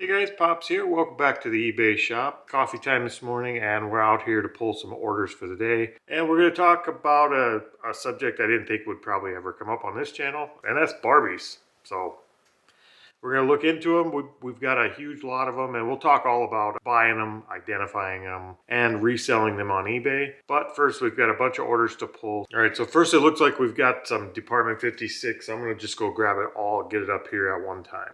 Hey guys, Pops here. Welcome back to the eBay shop. Coffee time this morning, and we're out here to pull some orders for the day. And we're going to talk about a subject I didn't think would probably ever come up on this channel, and that's Barbies. So we're going to look into them. We've got a huge lot of them, and we'll talk all about buying them, identifying them, and reselling them on eBay. But first, we've got a bunch of orders to pull. All right, so first it looks like we've got some Department 56. I'm going to just go grab it all, get it up here at one time.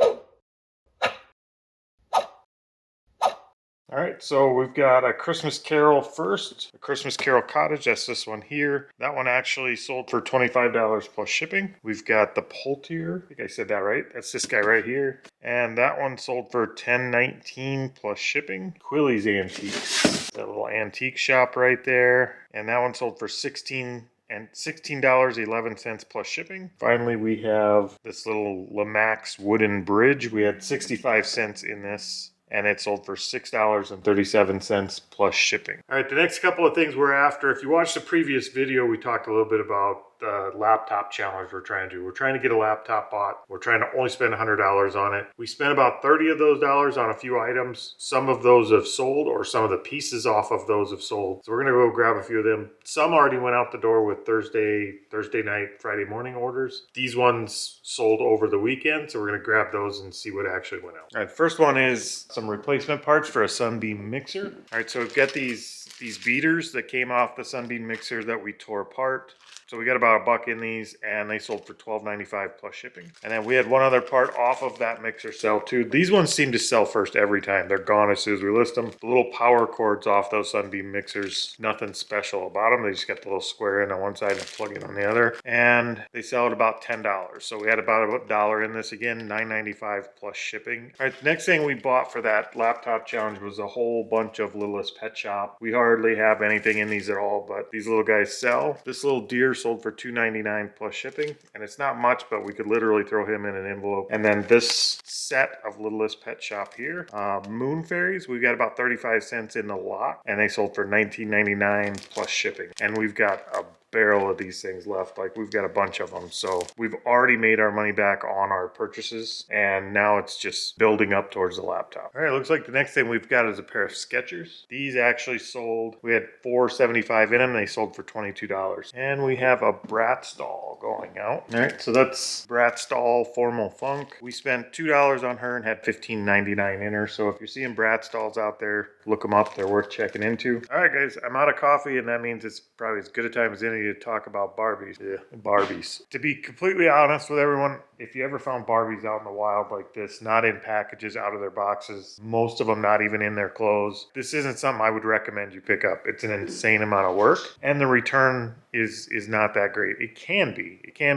All right, so we've got a Christmas Carol first, a Christmas Carol Cottage, that's this one here. That one actually sold for $25 plus shipping. We've got the Poultier, I think I said that right. That's this guy right here. And that one sold for $10.19 plus shipping. Quilly's Antiques, that little antique shop right there. And that one sold for $16.11 plus shipping. Finally, we have this little Lemax wooden bridge. We had 65 cents in this, and it sold for $6.37 plus shipping. All right, the next couple of things we're after, if you watched the previous video, we talked a little bit about the laptop challenge we're trying to do. We're trying to get a laptop bought. We're trying to only spend $100 on it. We spent about 30 of those dollars on a few items. Some of those have sold, or some of the pieces off of those have sold. So we're gonna go grab a few of them. Some already went out the door with Thursday night, Friday morning orders. These ones sold over the weekend, so we're gonna grab those and see what actually went out. All right, first one is some replacement parts for a Sunbeam mixer. All right, so we've got these beaters that came off the Sunbeam mixer that we tore apart. So we got about $1 in these, and they sold for $12.95 plus shipping. And then we had one other part off of that mixer sell too. These ones seem to sell first every time. They're gone as soon as we list them. The little power cords off those Sunbeam mixers, nothing special about them. They just got the little square in on one side and a plug in on the other. And they sell at about $10. So we had about $1 in this again, $9.95 plus shipping. All right, the next thing we bought for that laptop challenge was a whole bunch of Littlest Pet Shop. We hardly have anything in these at all, but these little guys sell. This little deer sold for $2.99 plus shipping, and it's not much, but we could literally throw him in an envelope. And then this set of Littlest Pet Shop here, Moon Fairies, we've got about 35 cents in the lot, and they sold for $19.99 plus shipping. And we've got a barrel of these things left. Like, we've got a bunch of them, so we've already made our money back on our purchases, and now it's just building up towards the laptop. All right, looks like the next thing we've got is a pair of Skechers. These actually sold, we had $4.75 in them, they sold for $22. And we have a Bratz doll going out. All right, so that's Bratz doll Formal Funk. We spent $2 on her and had $15.99 in her, so if you're seeing Bratz dolls out there, look them up. They're worth checking into. All right, guys, I'm out of coffee, and that means it's probably as good a time as any to talk about Barbies. Yeah, Barbies. To be completely honest with everyone, if you ever found Barbies out in the wild like this, not in packages, out of their boxes, most of them not even in their clothes, this isn't something I would recommend you pick up. It's an insane amount of work, and the return is not that great. It can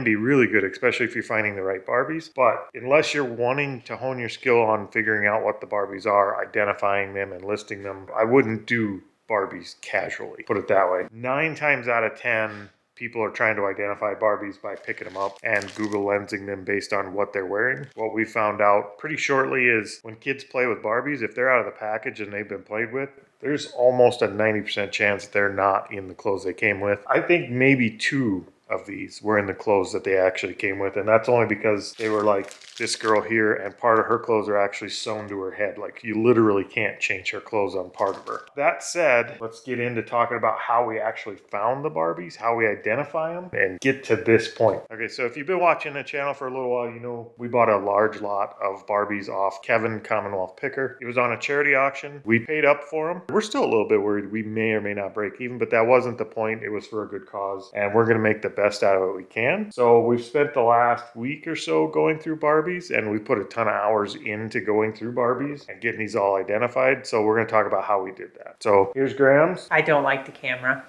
be really good, especially if you're finding the right Barbies, but unless you're wanting to hone your skill on figuring out what the Barbies are, identifying them and listing them, I wouldn't do Barbies casually, put it that way. 9 times out of 10, people are trying to identify Barbies by picking them up and Google Lensing them based on what they're wearing. What we found out pretty shortly is when kids play with Barbies, if they're out of the package and they've been played with, there's almost a 90% chance that they're not in the clothes they came with. I think maybe 2 of these were in the clothes that they actually came with, and that's only because they were like this girl here, and part of her clothes are actually sewn to her head. Like, you literally can't change her clothes on part of her. That said, let's get into talking about how we actually found the Barbies, how we identify them, and get to this point. Okay, so if you've been watching the channel for a little while, you know we bought a large lot of Barbies off Kevin Commonwealth Picker. It was on a charity auction. We paid up for them. We're still a little bit worried we may or may not break even, but that wasn't the point. It was for a good cause, and we're gonna make the best out of it we can. So we've spent the last week or so going through Barbies, and we put a ton of hours into going through Barbies and getting these all identified. So we're going to talk about how we did that. So here's Graham's. I don't like the camera.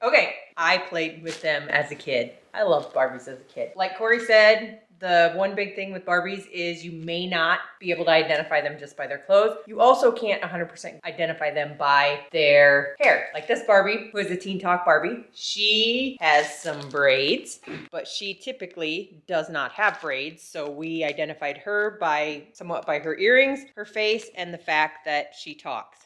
Okay, I played with them as a kid. I loved Barbies as a kid. Like Corey said, the one big thing with Barbies is you may not be able to identify them just by their clothes. You also can't 100% identify them by their hair. Like this Barbie, who is a Teen Talk Barbie, she has some braids, but she typically does not have braids. So we identified her somewhat by her earrings, her face, and the fact that she talks.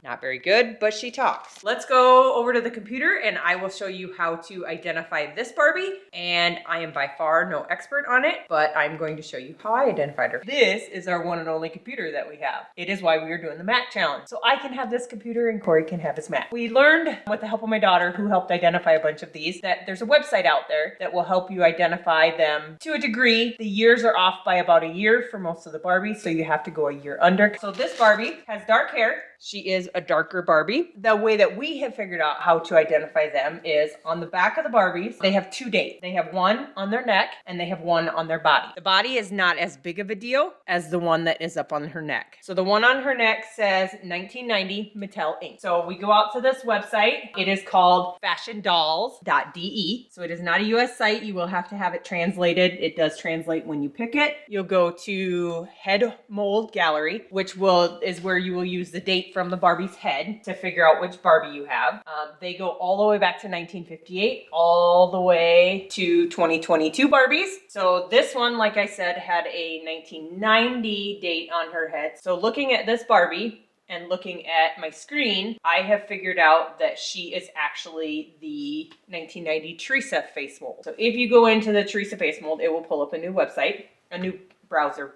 Not very good, but she talks. Let's go over to the computer and I will show you how to identify this Barbie. And I am by far no expert on it, but I'm going to show you how I identified her. This is our one and only computer that we have. It is why we are doing the Mac challenge. So I can have this computer and Corey can have his Mac. We learned with the help of my daughter, who helped identify a bunch of these, that there's a website out there that will help you identify them to a degree. The years are off by about a year for most of the Barbies, so you have to go a year under. So this Barbie has dark hair. She is a darker Barbie. The way that we have figured out how to identify them is on the back of the Barbies, they have two dates. They have one on their neck and they have one on their body. The body is not as big of a deal as the one that is up on her neck. So the one on her neck says 1990 Mattel Inc. So we go out to this website. It is called fashiondolls.de. So it is not a US site. You will have to have it translated. It does translate when you pick it. You'll go to Head Mold Gallery, which is where you will use the date from the Barbie's head to figure out which Barbie you have. They go all the way back to 1958, all the way to 2022 Barbies. So this one, like I said, had a 1990 date on her head. So looking at this Barbie and looking at my screen, I have figured out that she is actually the 1990 Teresa face mold. So if you go into the Teresa face mold, it will pull up a new website, a new browser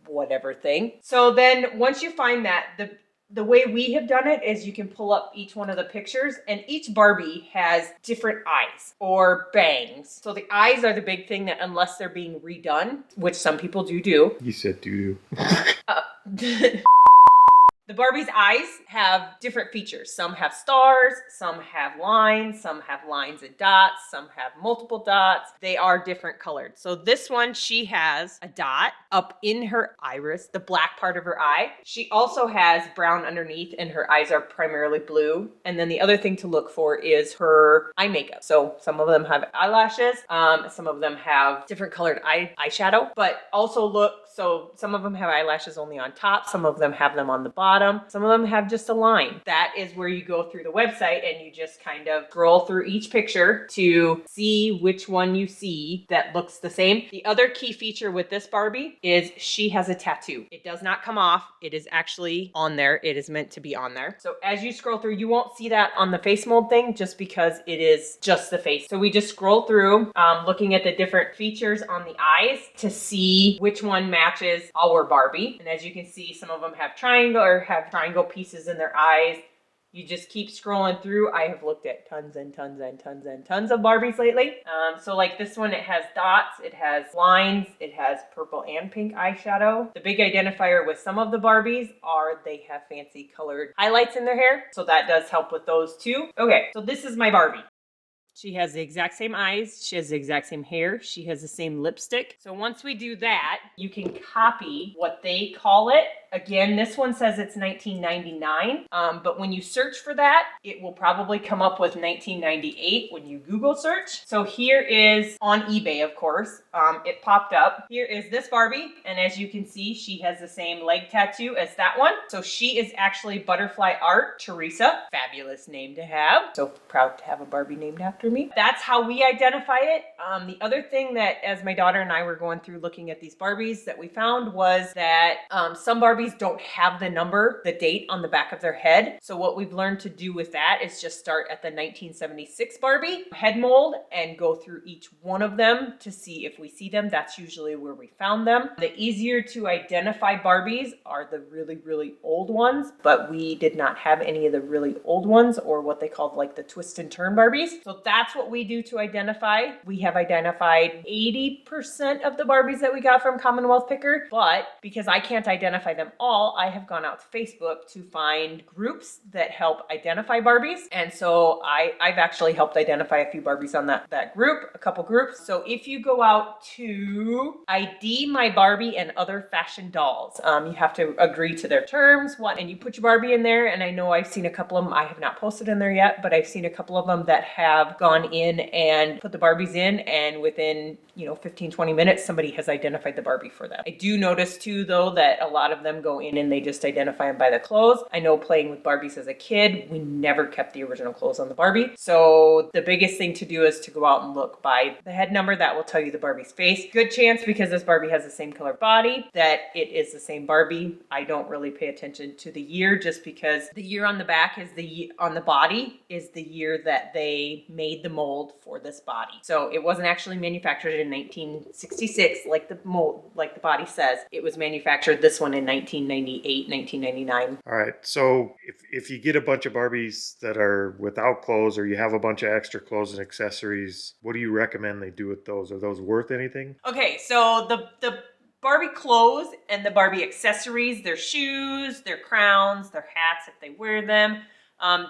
whatever thing. So then once you find that, the way we have done it is you can pull up each one of the pictures and each Barbie has different eyes or bangs. So the eyes are the big thing that unless they're being redone, which some people do. You said doo-doo. The Barbie's eyes have different features. Some have stars, some have lines and dots, some have multiple dots. They are different colored. So this one, she has a dot up in her iris, the black part of her eye. She also has brown underneath and her eyes are primarily blue. And then the other thing to look for is her eye makeup. So some of them have eyelashes, some of them have different colored eyeshadow, but also look, so some of them have eyelashes only on top, some of them have them on the bottom, some of them have just a line. That is where you go through the website and you just kind of scroll through each picture to see which one you see that looks the same. The other key feature with this Barbie is she has a tattoo. It does not come off. It is actually on there. It is meant to be on there. So as you scroll through, you won't see that on the face mold thing just because it is just the face. So we just scroll through looking at the different features on the eyes to see which one matches our Barbie. And as you can see, some of them have triangle pieces in their eyes. You just keep scrolling through. I have looked at tons and tons and tons and tons of Barbies lately. So like this one, it has dots, it has lines, it has purple and pink eyeshadow. The big identifier with some of the Barbies are they have fancy colored highlights in their hair. So that does help with those too. Okay, so this is my Barbie. She has the exact same eyes. She has the exact same hair. She has the same lipstick. So once we do that, you can copy what they call it. Again, this one says it's 1999, but when you search for that, it will probably come up with 1998 when you Google search. So here is on eBay, of course. It popped up. Here is this Barbie, and as you can see, she has the same leg tattoo as that one. So she is actually Butterfly Art Teresa. Fabulous name to have. So proud to have a Barbie named after me. That's how we identify it. The other thing that, as my daughter and I were going through looking at these Barbies, that we found was that some Barbies don't have the date on the back of their head. So what we've learned to do with that is just start at the 1976 Barbie head mold and go through each one of them to see if we see them. That's usually where we found them. The easier to identify Barbies are the really, really old ones, but we did not have any of the really old ones or what they called like the twist and turn Barbies. So that's what we do to identify. We have identified 80% of the Barbies that we got from Commonwealth Picker, but because I can't identify them all, I have gone out to Facebook to find groups that help identify Barbies. And so I've actually helped identify a few Barbies on that group, a couple groups. So if you go out to ID My Barbie and Other Fashion Dolls, you have to agree to their terms, and you put your Barbie in there. And I know I've seen a couple of them, I have not posted in there yet, but I've seen a couple of them that have gone in and put the Barbies in, and within 15-20 minutes somebody has identified the Barbie for them. I do notice too though that a lot of them them go in and they just identify them by the clothes. I know playing with Barbies as a kid, we never kept the original clothes on the Barbie. So the biggest thing to do is to go out and look by the head number. That will tell you the Barbie's face. Good chance, because this Barbie has the same color body, that it is the same Barbie. I don't really pay attention to the year, just because the year on the back is on the body is the year that they made the mold for this body. So it wasn't actually manufactured in 1966 like the mold, like the body says. It was manufactured, this one, in 1998, 1999. All right. So if you get a bunch of Barbies that are without clothes, or you have a bunch of extra clothes and accessories, what do you recommend they do with those? Are those worth anything? Okay, so the Barbie clothes and the Barbie accessories, their shoes, their crowns, their hats, if they wear them,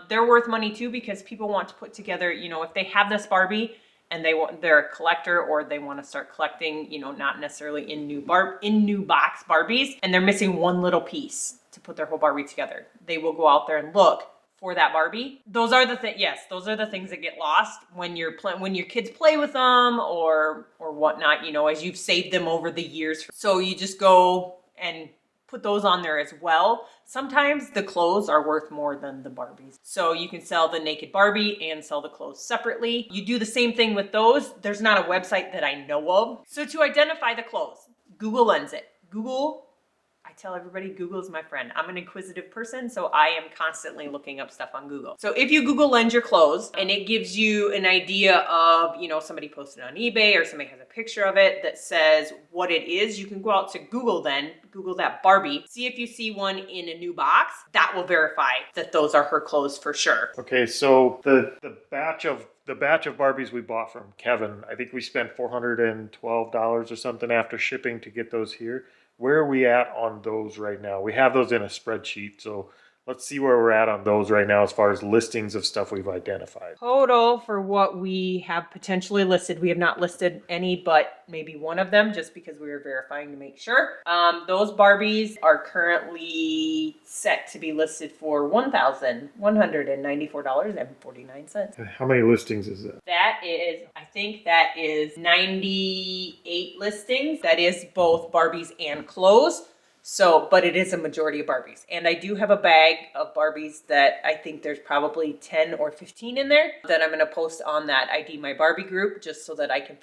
they're worth money too, because people want to put together, you know, if they have this Barbie and they're a collector, or they want to start collecting, you know, not necessarily in new box Barbies, and they're missing one little piece to put their whole Barbie together, they will go out there and look for that Barbie. Those are the those are the things that get lost when when your kids play with them or whatnot, you know, as you've saved them over the years. So you just go and put those on there as well. Sometimes the clothes are worth more than the Barbies. So you can sell the naked Barbie and sell the clothes separately. You do the same thing with those. There's not a website that I know of. So to identify the clothes, Google lens it. I tell everybody, Google is my friend. I'm an inquisitive person, so I am constantly looking up stuff on Google. So if you Google lens your clothes, and it gives you an idea of, you know, somebody posted on eBay, or somebody has a picture of it that says what it is, you can go out to Google then, Google that Barbie, see if you see one in a new box. That will verify that those are her clothes for sure. Okay, so the batch of Barbies we bought from Kevin, I think we spent $412 or something after shipping to get those here. Where are we at on those right now? We have those in a spreadsheet, so let's see where we're at on those right now as far as listings of stuff we've identified. Total for what we have potentially listed, we have not listed any but maybe one of them, just because we were verifying to make sure. Those Barbies are currently set to be listed for $1,194.49. How many listings is that? I think that is 98 listings. That is both Barbies and clothes. So, but it is a majority of Barbies. And I do have a bag of Barbies that I think there's probably 10 or 15 in there that I'm going to post on that ID My Barbie group, just so that I can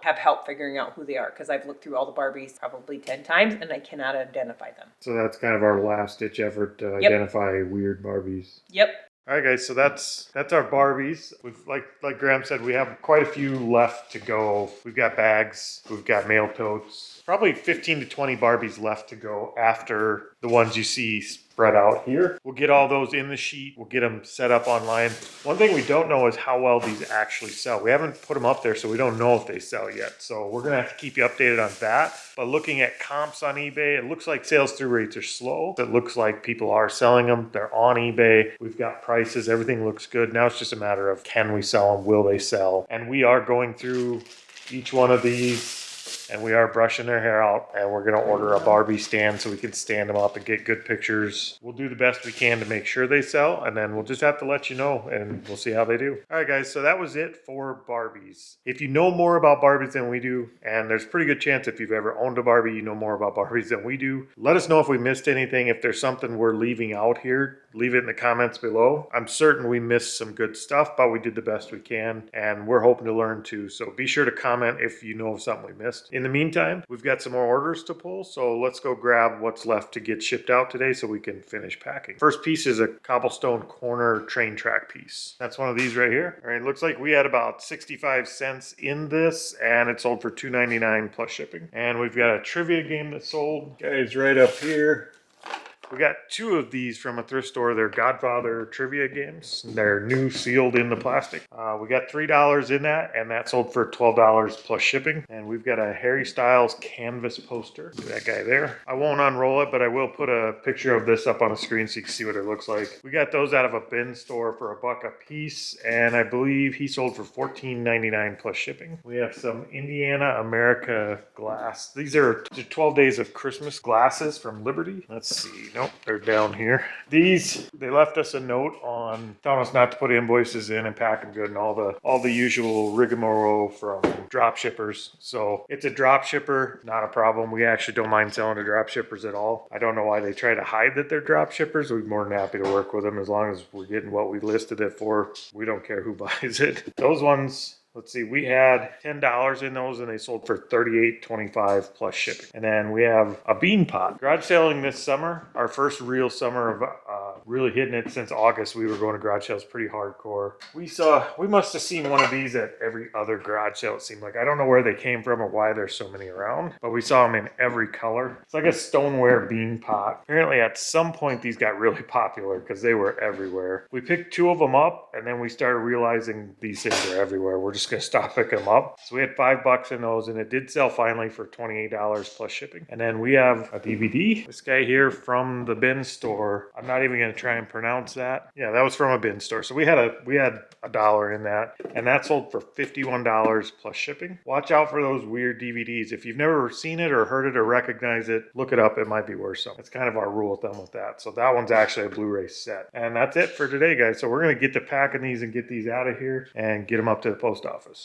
have help figuring out who they are. Because I've looked through all the Barbies probably 10 times and I cannot identify them. So that's kind of our last ditch effort to identify weird Barbies. Yep. All right, guys, so that's our Barbies. We've like Graham said, we have quite a few left to go. We've got bags, we've got mail totes, probably 15 to 20 Barbies left to go after the ones you see spread out here. We'll get all those in the sheet. We'll get them set up online. One thing we don't know is how well these actually sell. We haven't put them up there, so we don't know if they sell yet. So we're gonna have to keep you updated on that. But looking at comps on eBay, it looks like sales through rates are slow. It looks like people are selling them. They're on eBay. We've got prices. Everything looks good. Now it's just a matter of, can we sell them? Will they sell? And we are going through each one of these, and we are brushing their hair out, and we're going to order a Barbie stand so we can stand them up and get good pictures. We'll do the best we can to make sure they sell, and then we'll just have to let you know, and we'll see how they do. All right, guys, so that was it for Barbies. If you know more about Barbies than we do, and there's a pretty good chance if you've ever owned a Barbie, you know more about Barbies than we do, let us know if we missed anything. If there's something we're leaving out here, leave it in the comments below. I'm certain we missed some good stuff, but we did the best we can, and we're hoping to learn too. So be sure to comment if you know of something we missed. In the meantime, we've got some more orders to pull, so let's go grab what's left to get shipped out today so we can finish packing. First piece is a cobblestone corner train track piece. That's one of these right here. All right, looks like we had about 65 cents in this, and it sold for $2.99 plus shipping. And we've got a trivia game that sold. Guys, right up here. We got two of these from a thrift store. They're Godfather trivia games. They're new, sealed in the plastic. We got $3 in that, and that sold for $12 plus shipping. And we've got a Harry Styles canvas poster. Look at that guy there. I won't unroll it, but I will put a picture of this up on the screen so you can see what it looks like. We got those out of a bin store for $1 a piece, and I believe he sold for $14.99 plus shipping. We have some Indiana America glass. These are 12 Days of Christmas glasses from Liberty. Let's see. Nope, they're down here. These, they left us a note on telling us not to put invoices in and pack them good and all the usual rigmarole from drop shippers. So it's a drop shipper, not a problem. We actually don't mind selling to drop shippers at all. I don't know why they try to hide that they're drop shippers. We're more than happy to work with them as long as we're getting what we listed it for. We don't care who buys it. Those ones, let's see, we had $10 in those and they sold for $38.25 plus shipping. And then we have a bean pot. Garage selling this summer, our first real summer of really hitting it since August. We were going to garage sales pretty hardcore. We must have seen one of these at every other garage sale, it seemed like. I don't know where they came from or why there's so many around, but we saw them in every color. It's like a stoneware bean pot. Apparently at some point these got really popular because they were everywhere. We picked 2 of them up and then we started realizing these things are everywhere. We're just gonna stop picking them up. So we had $5 in those and it did sell finally for $28 plus shipping. And then we have a DVD. This guy here from the bin store. I'm not even gonna try and pronounce that. Yeah, that was from a bin store. So we had a dollar in that and that sold for $51 plus shipping. Watch out for those weird DVDs. If you've never seen it or heard it or recognize it, look it up. It might be worth something. It's kind of our rule of thumb with that. So that one's actually a Blu-ray set. And that's it for today, guys. So we're gonna get to packing these and get these out of here and get them up to the post office.